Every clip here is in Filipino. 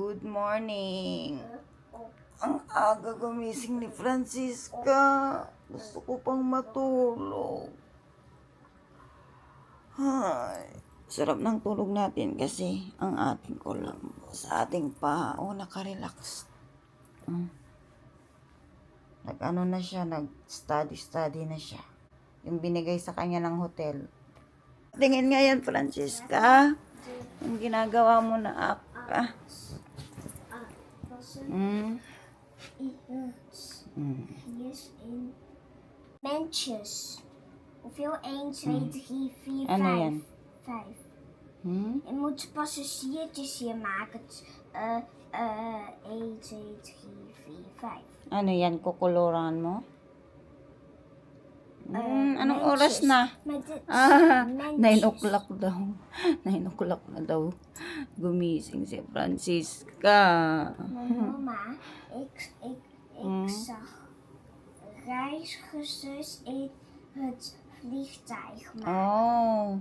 Good morning. Ang aga gumising ni Francisca. Gusto ko pang matulog. Ay, sarap ng tulog natin kasi ang ating kulambo sa ating pao nakarelax. Nag-ano na siya, nag-study na siya. Yung binigay sa kanya ng hotel. Tingin nga yan, Francisca. Yung ginagawa mo na Hier is in Mensjes. Hoeveel 1, 2, 3, 4, 5? Ano yan? 5. Je moet passagiertjes hier maken. 1, 2, 3, 4, 5. Ano yan, kukuluran mo? Anong oras na? 9 o'clock daw. 9 o'clock na daw. Gumising si Francisca. Mama, ik zag reizigers in het vliegtuig. Oh.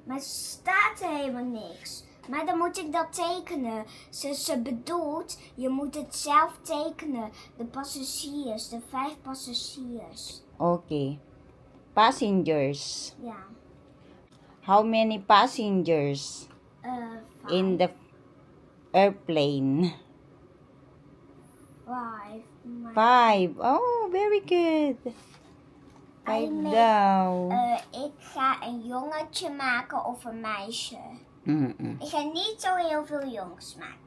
Maar er staat helemaal niks. Maar dan moet ik dat tekenen. Ze bedoelt, je moet het zelf tekenen. De passagiers, de 5 passagiers. Okay. Passengers. Ja. How many passengers 5. in the airplane? 5. 5. Oh, very good. 5 nee. daw. Ik ga een jongetje maken of een meisje. Ik ga niet zo heel veel jongens maken.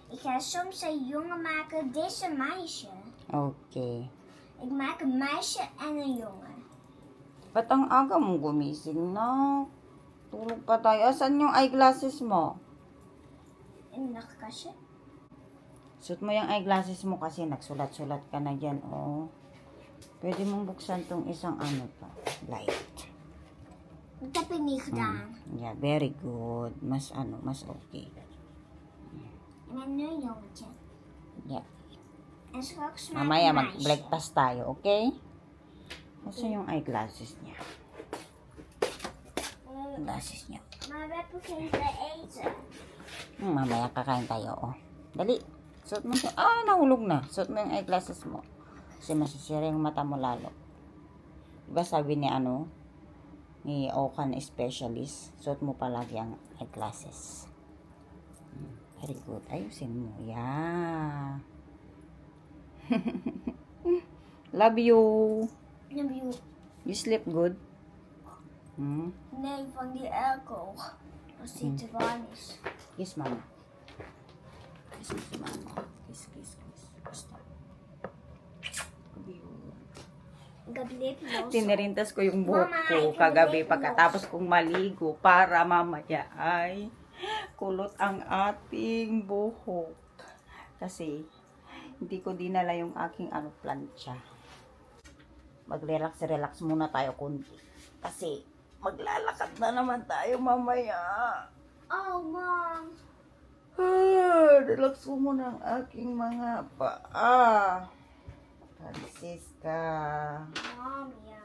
Ik ga soms een jongen maken. Dit is een meisje. Okay. Ik maak een meisje en een jongen. Ba't ang aga mong gumising na? Tulog pa tayo. Asan yung eyeglasses mo? In een nachtkastje. Suot mo yung eyeglasses mo kasi nagsulat-sulat ka na dyan, oh. Pwede mong buksan tong isang light. Dat heb ik niet gedaan. Yeah, very good. Mas okay. Ik ben nu een jongetje. Yeah. En straks maak Mamaya ik een meisje. mag-breakfast tayo, okay? Asan yung eyeglasses niya? Glasses niya. Maar we hebben geen te eten. Mamaya kakain tayo, oh. Dali. Suot mo siya. Nahulog na. Suot mo yung eyeglasses mo. Kasi masisira yung mata mo lalo. Diba sabi ni Okan specialist, suot mo palagi ang eyeglasses. Very good. Ayusin mo. Yeah. Love you. You sleep good? Nee, van die airco. Als die te warm is. Kiss mama. Kiss mo si mama. Kiss. Basta. Ik heb lipgloss. Tinirintas ko yung buhok Mama, ko ikaw kagabi may pagkatapos kong maligo para mamaya ay kulot ang ating buhok. Kasi hindi ko dinala yung aking plancha. Mag-relax muna tayo kunti. Kasi maglalakad na naman tayo mamaya. Oh, Mom. Relax ko muna ang aking mga paa. Francisca. Mom, ja.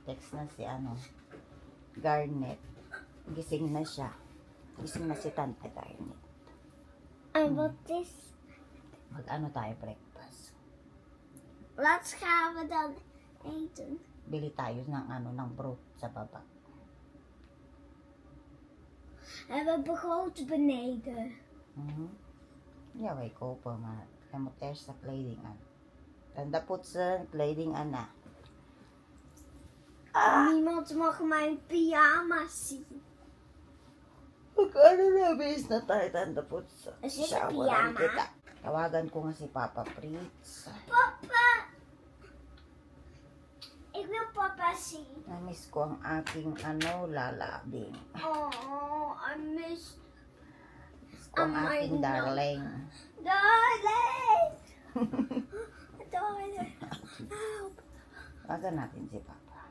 Text na si Garnet. Gising na siya. Gising na si Tante Garnet. En wat is... Mag-ano tayo breakfast. Wat gaan we dan eten? Bili tayo ng brood sa baba. En we begroten beneden. Ja, wij kopen, maar je moet eerst de kleding aan. Tanda poetsen, kleding aan na. Niemand mag mijn pyjama's zien. Mag-ano na, bis na tayo tanda poetsen. Is dit een Showeran pyjama? kita. Tawagan ko nga si Papa Fritz. Papa! Ik wil papa zien. Namiss ko ang aking lalabing. Oh, I miss... Namiss ko ang aking darling. Darling! Darling! Help! Tawagan natin si Papa.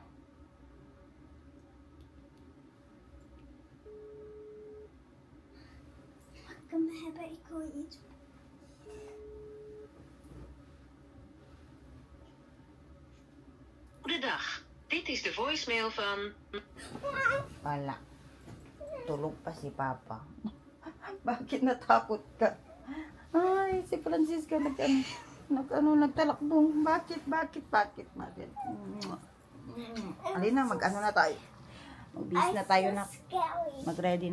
Mag ik hem hebben? Ik wil iets. Goedendag. Dit is de voicemail van... Wala. Tulog pa si Papa. Bakit natakot ka? Ay, si Francisca nagtalakbong. Bakit? Alina, mag-ano na tayo. Mag-bis na tayo na. Scary. Mag-ready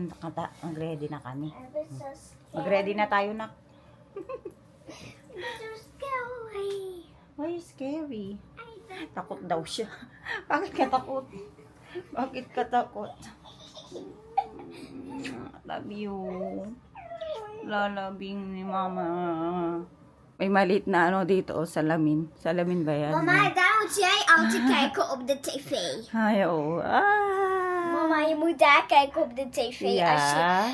na kami. I was so scared. Mag-ready na tayo na. So scary. Why scary? Takot daw siya. Bakit ka takot? Bakit ka takot? Love you. Lalabing ni Mama. May maliit na ano dito, salamin. Salamin ba yan? Mama, daar moet jij altijd kijken op de tv. Ay, oo. Mama, je moet daar kijken op de tv. Ja.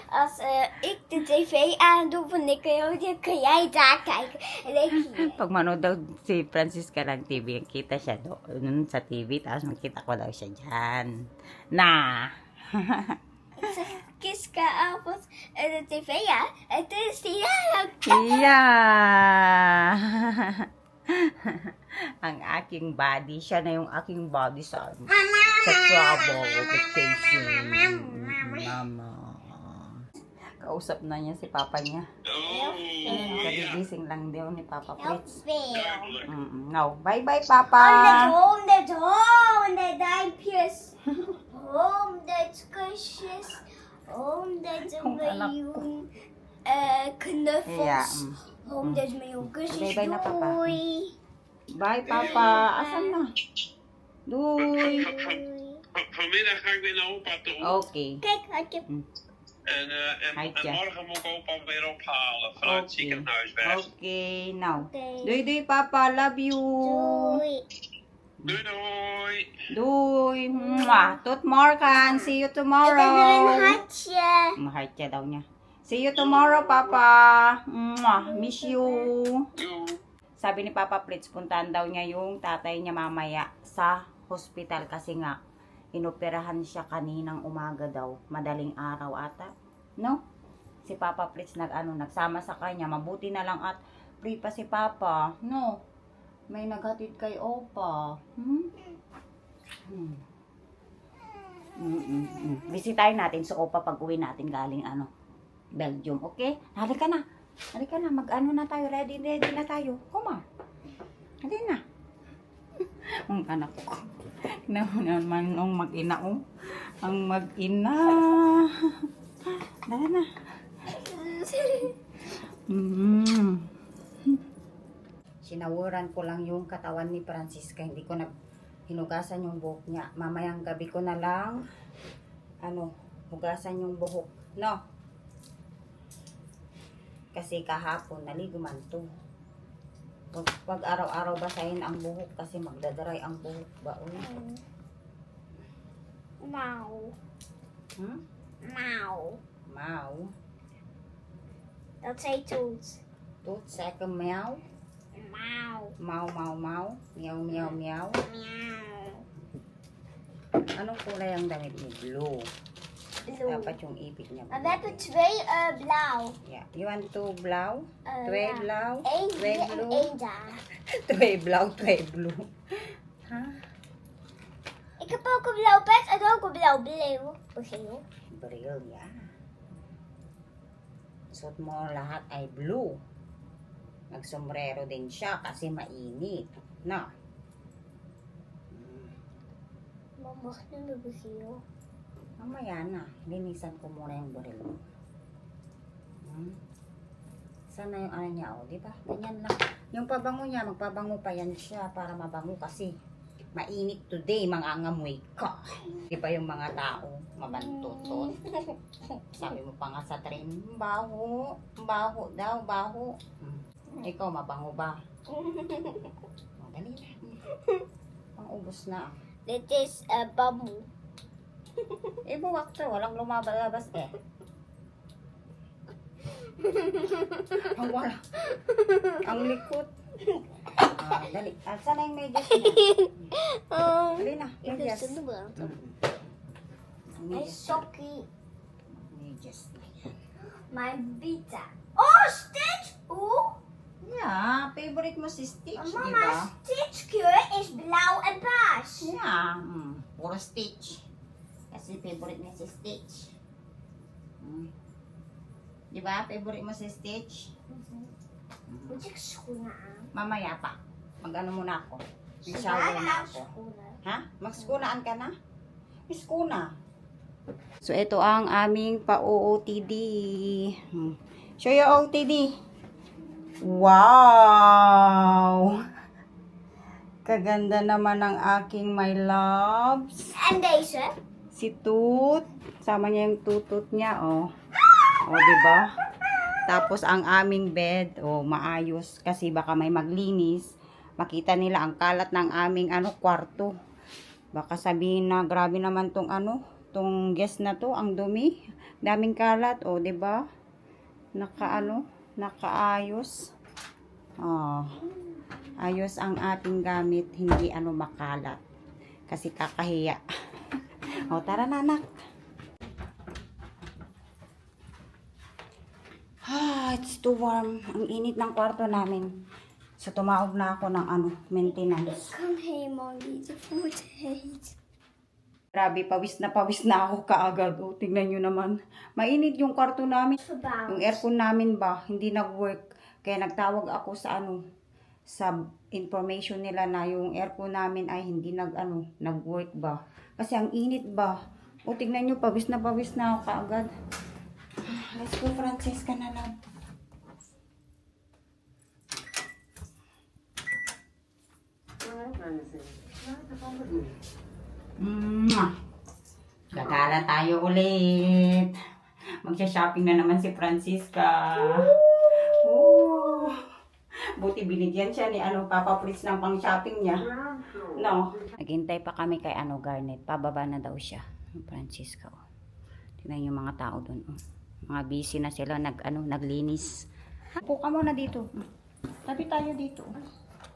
Als ik de tv aandoe van Nickelodeon, kan jij daar kijken. En ik hier. Pag manood daw si Francisca ng TV, kita siya doon sa TV, tapos makita ko daw siya dyan. Na! Ik zeg, gisteravond de tv, ja. En toen is die Iya! Ang aking body, siya na yung aking body sa travel vacation. Mama. Kausap na niya si Papa niya. Kagigising lang daw ni Papa Fritz. No. Bye-bye, Papa! Honderd duimpjes. 100 kusjes. 100 Kung anak miljoen knuffels. Ja. 100 miljoen kusjes. Bye-bye na, Papa. Doei. Bye, Papa! Asan na? Doei! Vanmiddag ga ik weer naar opa toe. Okay. Kijk, had je. En Heidje. morgen moet ik opa weer ophalen vanuit het ziekenhuis weg. Okay, now. Oké. Doei, Papa. Love you. Doei. Doei doei! Doei. Mwah. Tot morgen. See you Ik heb er een tomorrow. hartje. Mahal daw niya. See you tomorrow, Papa. Mwah. Miss you. Doei! Sabi ni Papa Fritz, puntahan daw niya yung tatay niya mamaya sa hospital kasi nga inoperahan siya kaninang umaga daw. Madaling araw ata. No? Si Papa Fritz nagsama sa kanya. Mabuti na lang at free pa si Papa. No? May naghatid kay Opa. Bisitahin natin si Opa pag uwi natin galing Belgium. Okay? Halika na. Halika na. Mag-ano na tayo. Ready na tayo. Come on. Halika na. Ang anak ko. Naman ang mag-ina. Ang mag-ina. Dala na. Sinawuran ko lang yung katawan ni Francisca. Hindi ko na hinugasan yung buhok niya. Mamayang gabi ko na lang hugasan yung buhok. No? Kasi kahapon naligo man to. Pag araw-araw basahin ang buhok kasi magdadaray ang buhok ba? Mauw. Mauw. Mau. Dat zei Toet. Toet, second meow. Mauw. Mau, mau, mau. Meow, meow, meow. Miauw. Anong kulay ang damit ni Blue? Blue. Dapat yung ipit niya. Maar we hebben twee blauw. Yeah. You want two blauw? Twee Ja. blauw? Eén Twee hier en blue? één daar. Twee blauw, twee blue. Huh? Ik heb ook een blauw pet en ook een blauw bril. Bril, ja. Suot mo lahat ay blue. Nagsombrero din siya kasi mainit. Na. Maar mag nu mijn bril? Mamaya na. Linisan ko muna yung baril mo. Sana yung niya, di ba? Ganyan lang. Yung pabango niya, magpabango pa yan siya para mabango kasi mainit today, mangangamoy ka. Di ba yung mga tao, mabantutot. Sabi mo pa nga sa train, baho daw, baho. Ikaw, mabango ba? Madali na. Pang-ubos na. Dit is bamboe. Buwak to, walang lumabalabas eh. Ang wala. Ang likot. Dali. Saan na yung medyas niya? Dali na, medyas. Mijn sokkie. Medyas na yan. Mijn bita. Oh, steeds. Oeh. Yeah, favorite mo si Stitch, di Mama, ba? Stitch kleur is blauw en paars. Yeah, puro Stitch. Kasi favorite niya si Stitch. Di ba? Favorite mo si Stitch? Moet ik schoenen aan? Mamaya pa. Mag-ano muna ako. Ze Shower waren na aan ako. schoenen. Ha? Magskunaan ka na? Iskuna. So, ito ang aming pa-OOTD. Show your OOTD. Wow! Kaganda naman ng aking my loves. En deze? Si Toot. Sama niya yung tutut niya, oh. Oh, diba? Tapos ang aming bed, oh, maayos. Kasi baka may maglinis. Makita nila ang kalat ng aming kwarto. Baka sabihin na grabe naman tong tong guest na to, ang dumi. Daming kalat, oh, 'di ba? Nakaayos. Oh. Ayos ang ating gamit, hindi makalat. Kasi kakahiya. Oh, tara na, anak. It's too warm. Ang init ng kwarto namin. So, tumawag na ako ng maintenance. Kan helemaal niet. Het wordt heet. Grabe, pawis na ako kaagad. O, tignan nyo naman. Mainit yung kwarto namin. Verbouwd. Yung aircon namin ba, hindi nag-work. Kaya nagtawag ako sa sa information nila na yung aircon namin ay hindi nag-work ba. Kasi ang init ba. O, tignan nyo, pawis na ako kaagad. Let's go, Francesca na lang. Gagala tayo ulit. Magsha-shopping na naman si Francisca. Oh. Buti binigyan siya ni Papa Fritz ng pang-shopping niya. No. Naghintay pa kami kay Garnet. Pababa na daw siya. Francisca. Oh. Tingnan yung mga tao doon. Oh. Mga busy na sila naglinis. Upo ka muna dito. Tabi tayo dito.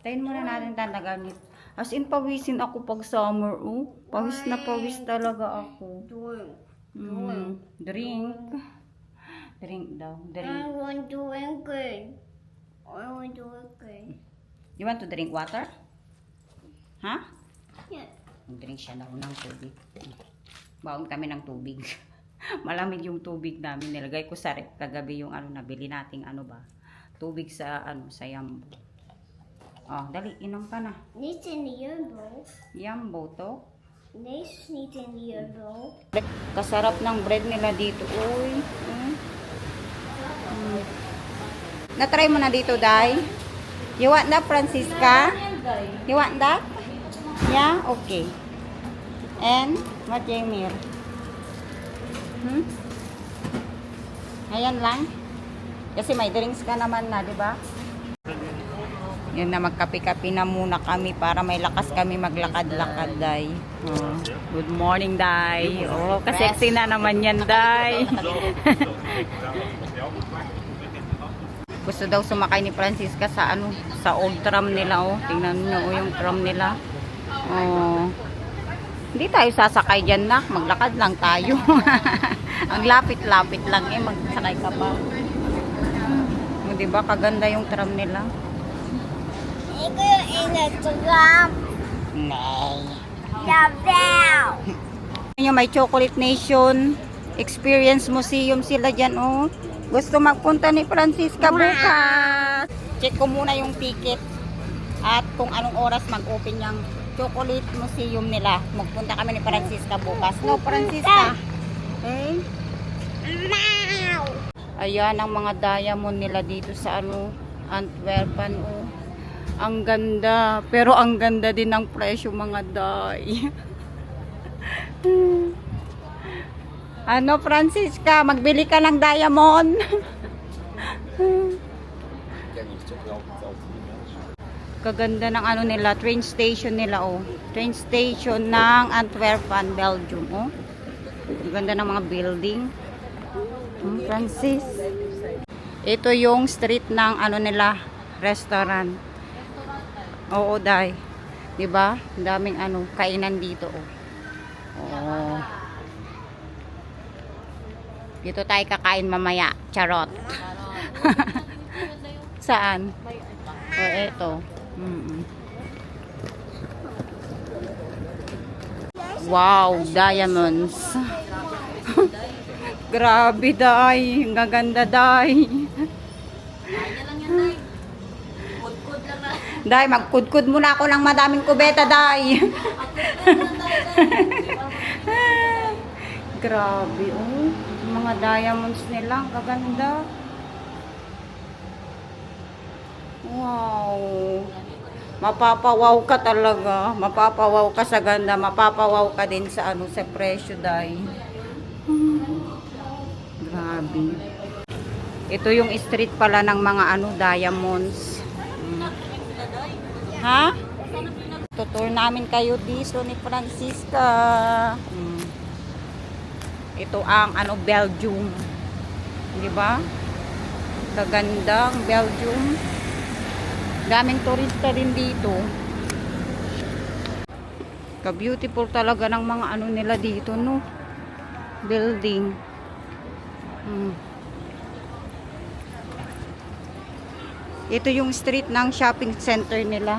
Tayin muna natin Garnet. As in, pawisin ako pag summer, oh. Pawis na pawis talaga ako. Drink. Drink daw. Drink. I want to drink it. I want to drink it. You want to drink water? Ha? Yeah. Drink siya daw ng tubig. Baon kami ng tubig. Malamig yung tubig namin. Nilagay ko sa rep kagabi yung nabili nating tubig sa sa Yambo. Oh, dali, inom ka na. Niet in de Jumbo. Yambo to. Deze is niet in de Jumbo. Kasarap ng bread nila dito. Uy. Na-try mo na dito, Day? You want that, Francisca? You want that? Yeah? Okay. And, what Jamir? Ayan lang. Kasi may drinks ka naman na, di ba? Yan na, magkape-kape na muna kami para may lakas kami maglakad-lakad, Day. Oh. Good morning, Day. Oh, kasexy na naman yan, Day. Gusto daw sumakay ni Francisca sa sa old tram nila, oh. Tingnan niyo yung tram nila. Oh. Hindi tayo sasakay diyan, nak. Maglakad lang tayo. Ang lapit-lapit lang magsakay ka pa. Oh, 'di ba kaganda yung tram nila? Ik wil in het tram. Nee. Jawel. Yung may Chocolate Nation Experience Museum sila dyan, oh. Gusto magpunta ni Francisca bukas. Check ko muna yung ticket at kung anong oras mag-open yung Chocolate Museum nila. Magpunta kami ni Francisca bukas. No, Francisca? Okay? Ayan ang mga diamond nila dito sa Antwerpen, oh. Ang ganda. Pero ang ganda din ng presyo, mga day. Francisca, magbili ka ng diamond. Kaganda ng nila, train station nila, oh. Train station ng Antwerpen, Belgium, oh. Ganda ng mga building. Francis. Ito yung street ng nila, restaurant. Oo, Day. 'Di ba? Daming kainan dito, oh. Oh. Dito tayo kakain mamaya. Charot. Saan? O, eto. Wow, diamonds. Grabe, day. Ang gaganda, day. Day, magkudkud muna ako ng madaming kubeta, day. Grabe, oh. Yung mga diamonds nila, ang gaganda. Wow. Mapapawaw ka talaga. Mapapawaw ka sa ganda. Mapapawaw ka din sa ano, sa presyo, day. Grabe. Ito yung street pala ng mga ano, diamonds. Ha? Tutur namin kayo dito ni Francisca. Ito ang ano, Belgium. Di ba? Kaganda ang Belgium. Daming turista din dito. Ka-beautiful talaga ng mga ano nila dito, no? Building. Ito yung street ng shopping center nila.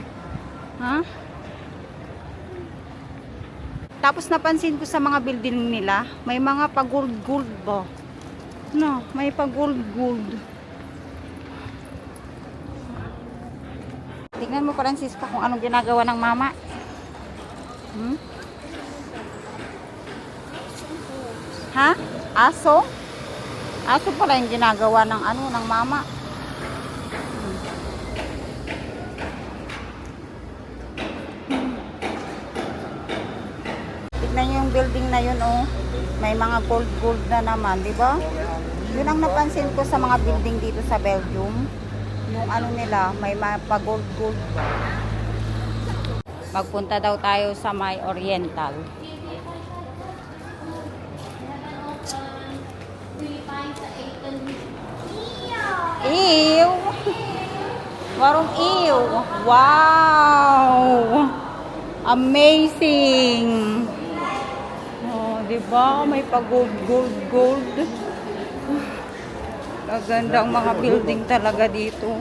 Ha? Tapos napansin ko sa mga building nila, may mga pa-gold-gold ba? No, may pa-gold-gold. Tingnan mo, Francisca, kung anong ginagawa ng mama. Ha? Aso? Aso pala yung ginagawa ng ano, ng mama. Tignan nyo yung building na yun, oh. May mga gold-gold na naman, di ba? Yun ang napansin ko sa mga building dito sa Belgium. Yung ano nila, may mga pa-gold-gold. Magpunta daw tayo sa may Oriental. Ew! Warong ew! Wow! Amazing! Oh, diba? May pa-gold. Kagandang mga building talaga dito.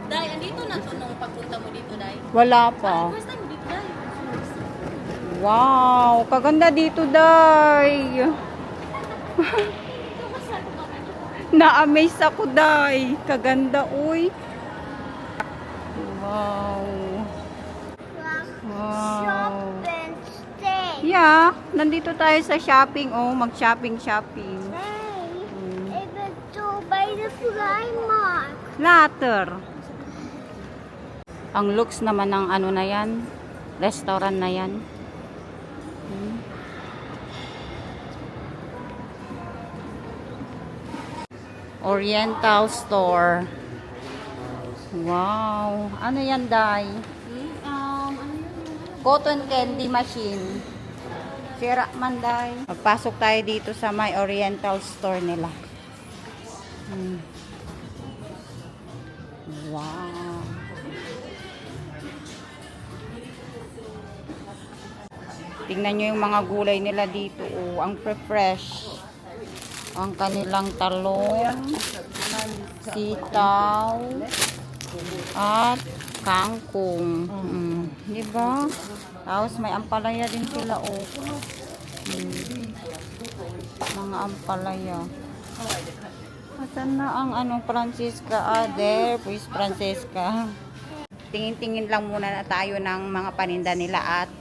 Day, andito na to nung pagpunta mo dito, Day. Wala pa. First time dito, Day. Wow! Kaganda dito, Day! Na-amaze ako, Day! Kaganda, uy! Wow! Shop and stay. Yeah, nandito tayo sa shopping, oh. Mag-shopping. Hey, even to by the Primark. Later. Ang looks naman ng ano na yan, restaurant na yan. Oriental store. Wow. Ano yan, Day? Cotton candy machine. Sira man, Day. Magpasok tayo dito sa may Oriental store nila. Wow. Tingnan nyo yung mga gulay nila dito. Oh, ang fresh. Ang kanilang talong, sitaw, at kangkong. Diba? Tapos may ampalaya din sila, oh. Mga ampalaya. Asan na ang anong Francisca? There, please, Francisca. Tingin-tingin lang muna na tayo ng mga paninda nila at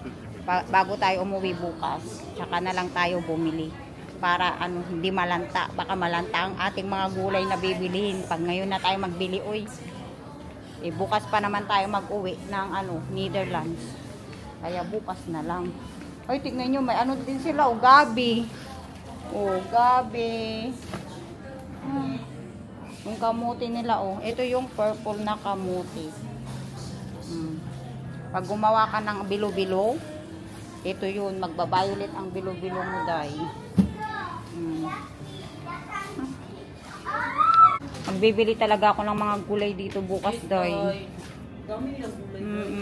bago tayo umuwi bukas. Tsaka na lang tayo bumili. Para ano, hindi malanta. Baka malanta ang ating mga gulay na bibilihin. Pag ngayon na tayo magbili, uy. Bukas pa naman tayo mag-uwi ng ano, Netherlands. Kaya bukas na lang. Ay, tignan nyo, may ano din sila, oh, gabi. Oh, gabi. Yung kamuti nila, oh. Ito yung purple na kamuti. Pag gumawa ka ng bilo-bilo, ito yun, magbabayulit ang bilo-bilo mo, Day. Magbibili talaga ako ng mga gulay dito bukas, Day.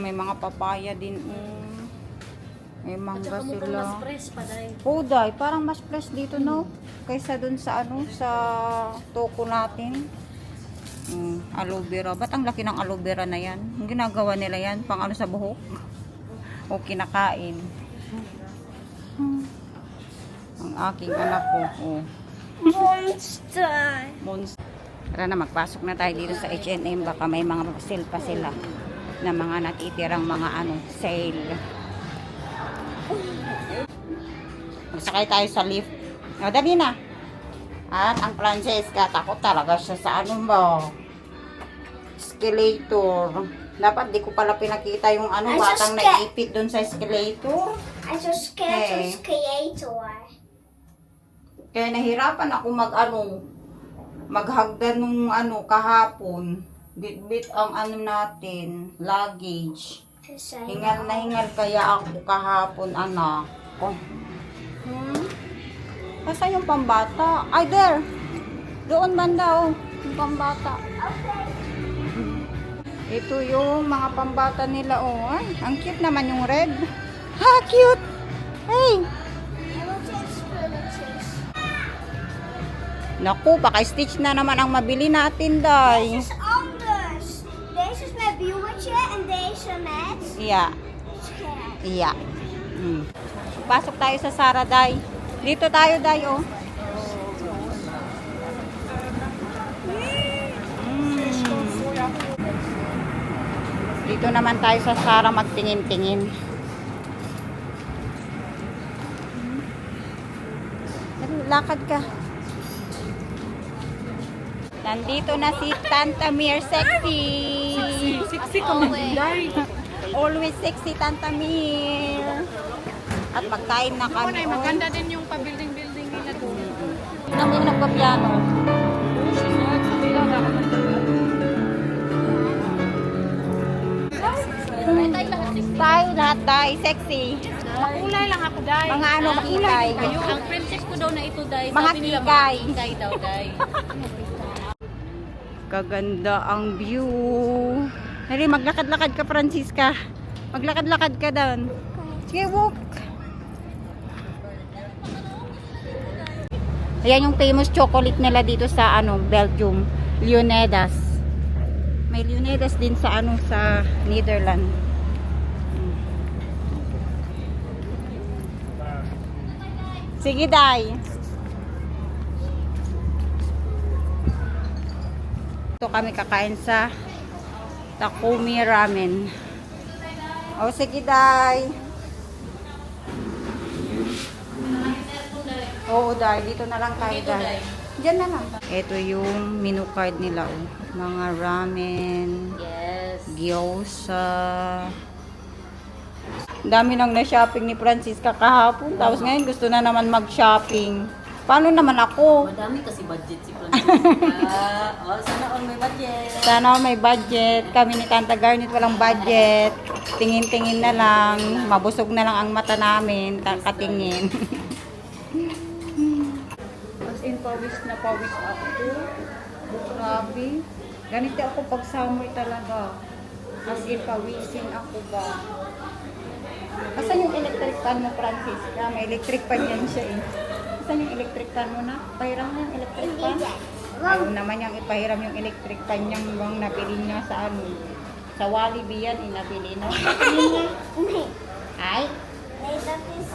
May mga papaya din. May mangga sila. Mas fresh pa, Day. Oh, Day, parang mas fresh dito, no? Kaysa dun sa ano, sa toko natin. Aloe vera. Ba't ang laki ng aloe vera na yan? Ang ginagawa nila yan, pang ano sa buhok? O kinakain. Ang aking anak ko. Oh. Monster. Monster. Tara na, magpasok na tayo dito sa H&M. Baka may mga sale pa sila na mga natitirang mga sale. Magsakay tayo sa lift. O, dali na. At ang Francesca, takot talaga siya sa escalator. Dapat di ko pala pinakita yung I'm so batang scared. naipit dun sa escalator. I'm so scared Hey. of skater. Kaya nahirapan ako maghagdan nung kahapon. Bit-bit ang natin, luggage. Hingal na hingal kaya ako kahapon, anak. Oh. Saan yung pambata? Ay, there! Doon banda, oh. Yung pambata. Ito yung mga pambata nila, oh. Ay, ang cute naman yung red. Ha, cute! Hey! Naku, baka stitch na naman ang mabili natin, Day. Dit is anders. Deze is met buurtje en deze met Yeah. scherm. Yeah. Pasok tayo sa Sara, Day. Dito tayo, Day, oh. Dito naman tayo sa Sara magtingin-tingin. Lakad ka. Nandito na si Tanta Mir Sexy. Sexy ka man, Day. Always sexy, Tanta Mir. At magkain na kami. Ay, maganda din yung pa-building-building nila doon. Nang yung nagpa-piano. Tayo lahat, Day. Sexy. Makulay lang ako, Day. Mga makikay. Kayo, ang princess ko daw na ito, Day. Mga Sabi nila, kikay. mga kikay daw, Day. Kaganda ang view. Hari, maglakad-lakad ka, Francisca. Maglakad-lakad ka doon. Sige, walk. Ayan yung famous chocolate nila dito sa Belgium. Leonidas. May Leonidas din sa sa Netherlands. Sige, Day. Ito kami kakain sa Takumi Ramen. O, sige, Day. Oo, Day. Dito na lang tayo, Day. Diyan na lang. Ito yung menu card nila, oh. Mga ramen, Yes. gyoza. Ang dami nang na-shopping ni Francisca kahapon. Tapos ngayon gusto na naman mag-shopping. Paano naman ako? Madami kasi budget si Francisca. Sana all may budget. Sana may budget. Kami ni Tanta Garnet walang budget. Tingin-tingin na lang. Mabusog na lang ang mata namin. Kakatingin. As in, pawis na pawis ako. Grabe. Ganito ako pag summer talaga. As in, pawisin ako ba. Asan yung electric fan mo, Francisca? May electric fan yan siya eh. Asan yung electric fan mo na? Pahiram mo yung electric fan? Ayaw naman yung ipahiram yung electric fan niyang bang nabili niya sa sa Walibi yan, nabili no? Ay,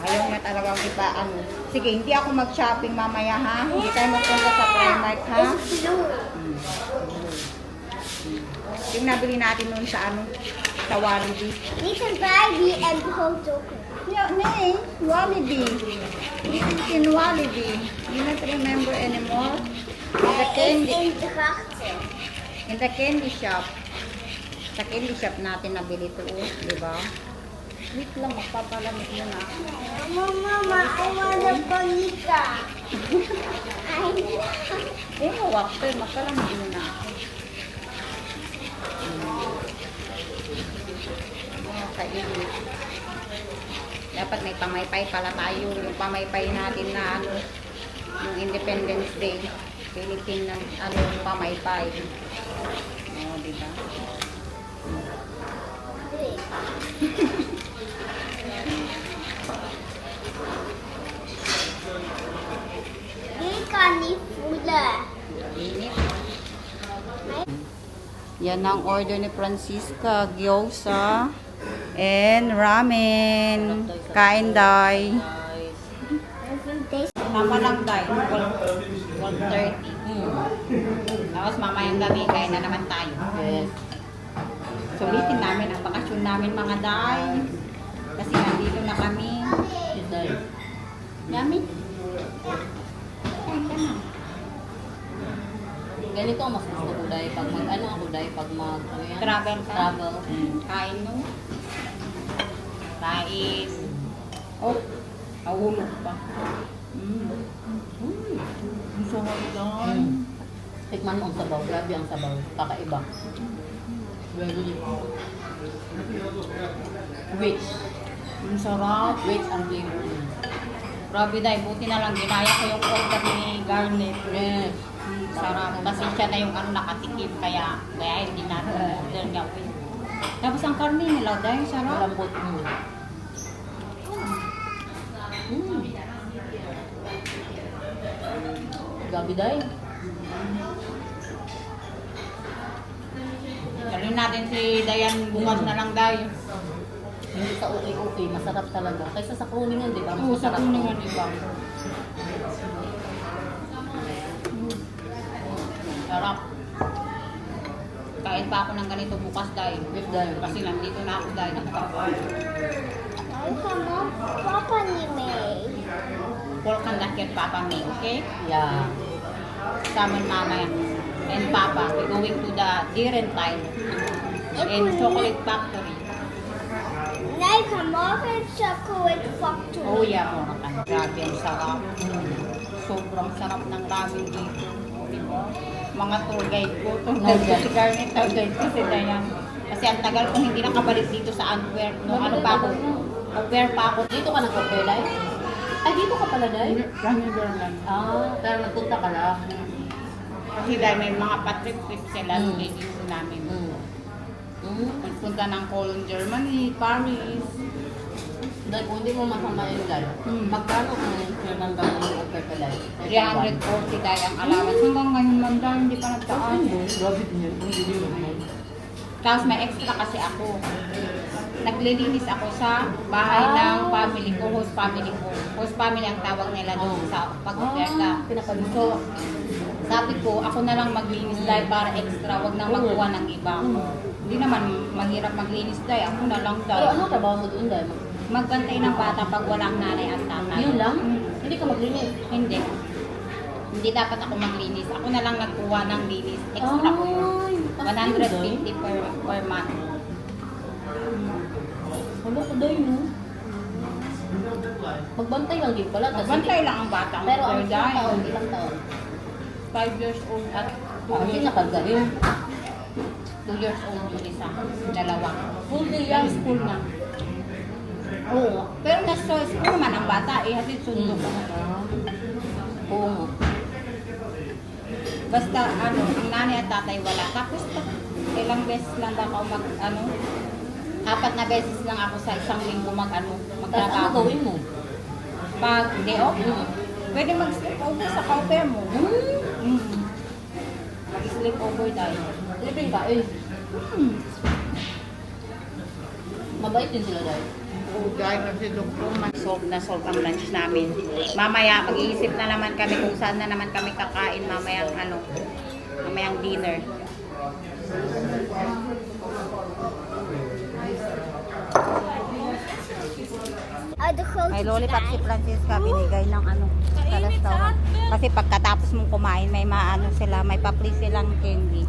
ayaw nga talagang Sige, hindi ako mag-shopping mamaya ha. Hindi tayo magpunta sa Primark ha. Yung nabili natin nun sa sa Walibi. We can buy the and photo. Yeah, nee, Walibi. In Walibi. You don't remember anymore? In Drachten. In the candy shop. Sa candy shop natin nabili ito, di ba? Wait lang, magpapalamig muna. Mama, I want a bonita. Water, magpalamig muna. Kainit. Dapat may pamaypay pala tayo. Yung pamaypay natin na yung Independence Day. Philippine na pamaypay. Oo, diba? Ik kan niet voelen. Init. Yan ang order ni Francisca. Gyoza and ramen. Kain, Day. Guys. Every day. Tama lang, Day. 12:30. Tapos mamayang gabi, kain na naman tayo. Yes. Sulitin namin ang bakasyon namin, mga Day. Kasi nandito na kami. Yes, Day. Yummy. Kain ka na. Ganito ang mas gusto ko, Day. Pag mag-ano ako, Day. Pag ano yan? Travel ka? Travel. Kain no? Kain. Oh, nahulog pa. Ang sarap doon. Tikman mo ang sabaw. Grabe ang sabaw. Kakaiba. Very rich. Ang sarap. Rich ang flavor niya. Grabe, Day. Buti na lang ginaya ko yung order ni Garnet. Yes. Sarap. Kasi siya na yung nakatikim. Kaya hindi natin order niya. Tapos ang karne nila, Day. Sarap. Malambot mo. Grabe, Day. Dalhin natin si Dayan bukas na lang, Day. Hindi sa okay, masarap talaga. Kaysa sa Kroningen, di ba? Mas Oo, sa masarap kuningan, to. di ba? Sarap. Kain pa ako ng ganito bukas, Day. Yes, Day. Kasi nandito na ako, Day. Ay, come on. Papa ni May. Pork and duck and Papa May, okay? Yeah. Sama Mama and Papa. We're going to the Deer time and Chocolate Factory. Nay, come on. It's chocolate factory. Oh yeah, mga kan. Grabe, ang sarap. Sobrang sarap ng ramen dito. Diba? Mga tour guide ko. Tour guide ko si Garnet. Tour guide ko si Dayan. Kasi ang tagal kong hindi nakabalik dito sa Antwerp. No, ano pa ako? Au pair pa ako. Dito ka nag-okay, Day? Ay, dito ka pala, Day? Kami Berman. Pero nagpunta ka lang. Kasi dahil may mga patrip-trip sila dito namin. Nagpunta ng Cologne, Germany, Paris. Dahil kung hindi mo masama yung Day, magkano ang kailangan gawin yung okay ka, Day? 340 dahil ang allowance. Hanggang ngayon man dahil hindi pa nagtaan. Grabe din yun. Hindi din yun. Tapos may extra kasi ako. Naglilinis ako sa bahay ng family ko, host family ko. Host family ang tawag nila doon sa pag-oferta. So, sabi ko, ako na lang maglinis dahil para extra, wag nang magkuha ng iba. Hindi naman mahirap maglinis dahil, ako na lang Pero dahil. ano trabaho mo doon, Day? Magbantay ng bata pag walang nanay at tatay. Yun lang? Hindi ka maglinis? Hindi. Hindi dapat ako maglinis. Ako na lang nagkuha ng linis. Extra ko yun. 150 per month. Wala ko, Day, no? Magbantay lang din pala. tas Magbantay lang ang bata. Pero ang They're ilang dying. taon, ilang taon? 5 years old at 2 Hindi years, nakagaling. 2 years old yung isa. Dalawa. Full day Yung yan. school na. Oo. Pero nasa school naman ang bata. Hatid sundo ko. Oo nga. Basta ang nanay at tatay wala. Tapos ilang beses lang daw ako mag 4 na beses lang ako sa isang linggo Tapos ano magtrabaho. gawin mo? Pag day off, pwede mag-sleep over sa pauper mo. Mag-sleep over dahil. Living ka, eh. Mabait din sila, Day. Dahil kasi solve na solve ang lunch namin. Mamaya, mag-iisip na naman kami kung saan na naman kami kakain mamayang mamayang dinner. May lollipop si Francisca, binigay ng sa restaurant. Kasi pagkatapos mong kumain, may may pa-free silang candy.